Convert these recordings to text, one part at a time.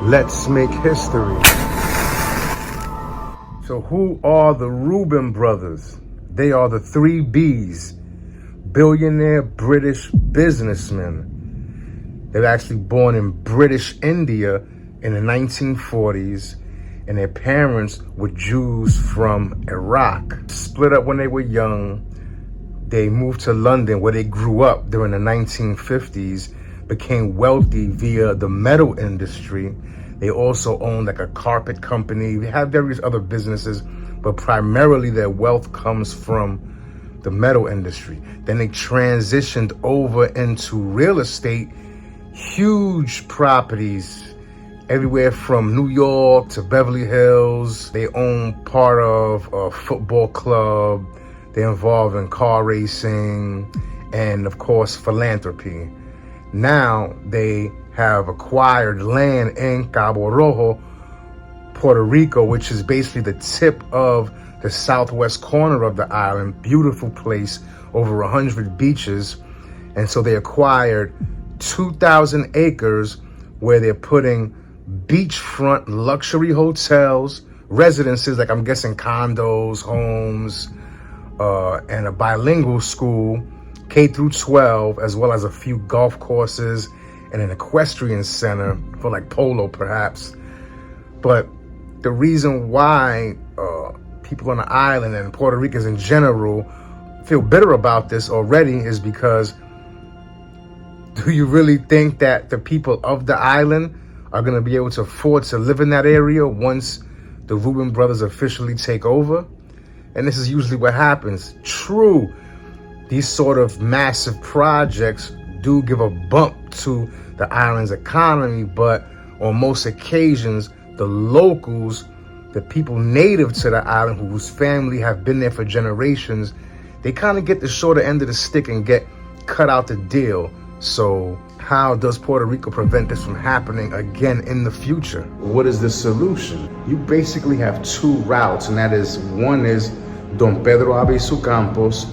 Let's make history. So who are the Reuben brothers? They are the 3 Bs, billionaire British businessmen. They were actually born in British India in the 1940s, and their parents were Jews from Iraq. Split up when they were young. They moved to London, where they grew up during the 1950s, became wealthy via the metal industry. They also owned like a carpet company. They had various other businesses, but primarily their wealth comes from the metal industry. Then they transitioned over into real estate, huge properties, everywhere from New York to Beverly Hills. They own part of a football club. They're involved in car racing and, of course, philanthropy. Now they have acquired land in Cabo Rojo, Puerto Rico, which is basically the tip of the southwest corner of the island. Beautiful place, over 100 beaches. And so they acquired 2,000 acres where they're putting beachfront luxury hotels, residences, like I'm guessing condos, homes, and a bilingual school, K through 12, as well as a few golf courses and an equestrian center for like polo perhaps. But the reason why people on the island and Puerto Ricans in general feel bitter about this already is because, do you really think that the people of the island are going to be able to afford to live in that area once the Reuben brothers officially take over? And this is usually what happens. True, these sort of massive projects do give a bump to the island's economy, but on most occasions, the locals, the people native to the island whose family have been there for generations, they kind of get the shorter end of the stick and get cut out the deal. So how does Puerto Rico prevent this from happening again in the future? What is the solution? You basically have 2 routes, and that is, one is Don Pedro Abisu Campos,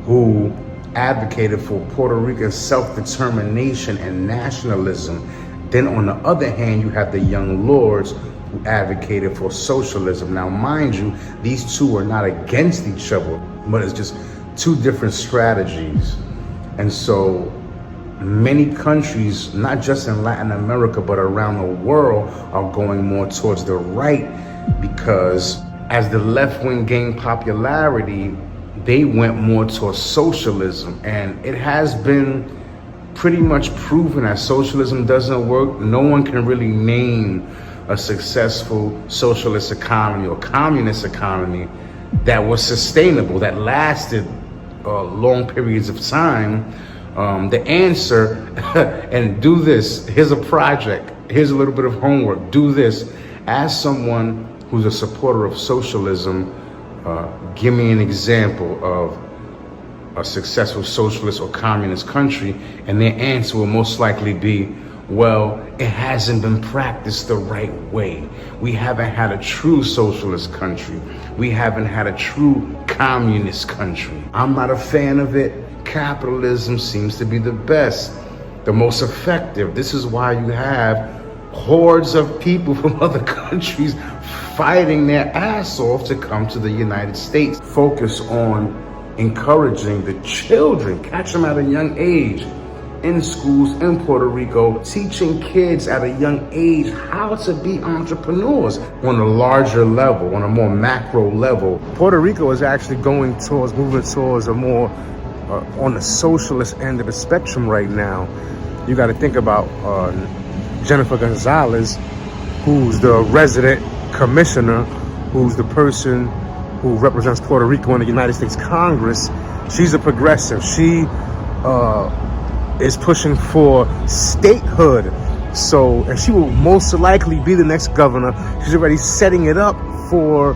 who advocated for Puerto Rican self-determination and nationalism. Then on the other hand, you have the young lords who advocated for socialism. Now, mind you, these 2 are not against each other, but it's just 2 different strategies. And so many countries, not just in Latin America, but around the world, are going more towards the right, because as the left wing gained popularity, they went more towards socialism. And it has been pretty much proven that socialism doesn't work. No one can really name a successful socialist economy or communist economy that was sustainable, that lasted long periods of time. The answer, and do this, here's a project, here's a little bit of homework, do this. As someone who's a supporter of socialism, give me an example of a successful socialist or communist country, and their answer will most likely be, well, it hasn't been practiced the right way. We haven't had a true socialist country. We haven't had a true communist country. I'm not a fan of it. Capitalism seems to be the best, the most effective. This is why you have hordes of people from other countries fighting their ass off to come to the United States. Focus on encouraging the children, catch them at a young age in schools in Puerto Rico, teaching kids at a young age how to be entrepreneurs on a larger level, on a more macro level. Puerto Rico is actually moving towards a more on the socialist end of the spectrum right now. You got to think about Jennifer Gonzalez, who's the resident commissioner, who's the person who represents Puerto Rico in the United States Congress. She's a progressive. She is pushing for statehood. So, and she will most likely be the next governor. She's already setting it up for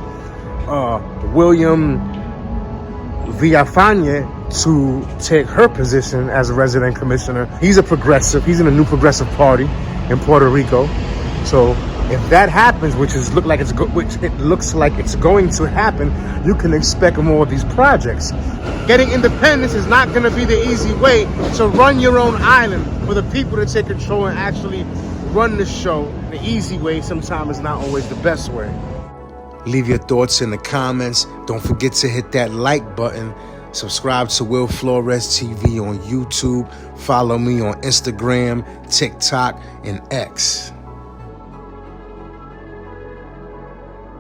William Villafañe to take her position as a resident commissioner. He's a progressive. He's in a new progressive party in Puerto Rico. So if that happens, which it looks like it's going to happen, you can expect more of these projects. Getting independence is not going to be the easy way to run your own island, for the people to take control and actually run the show The easy way sometimes is not always the best way. Leave your thoughts in the comments. Don't forget to hit that like button. Subscribe to Will Flores TV on YouTube. Follow me on Instagram, TikTok, and X.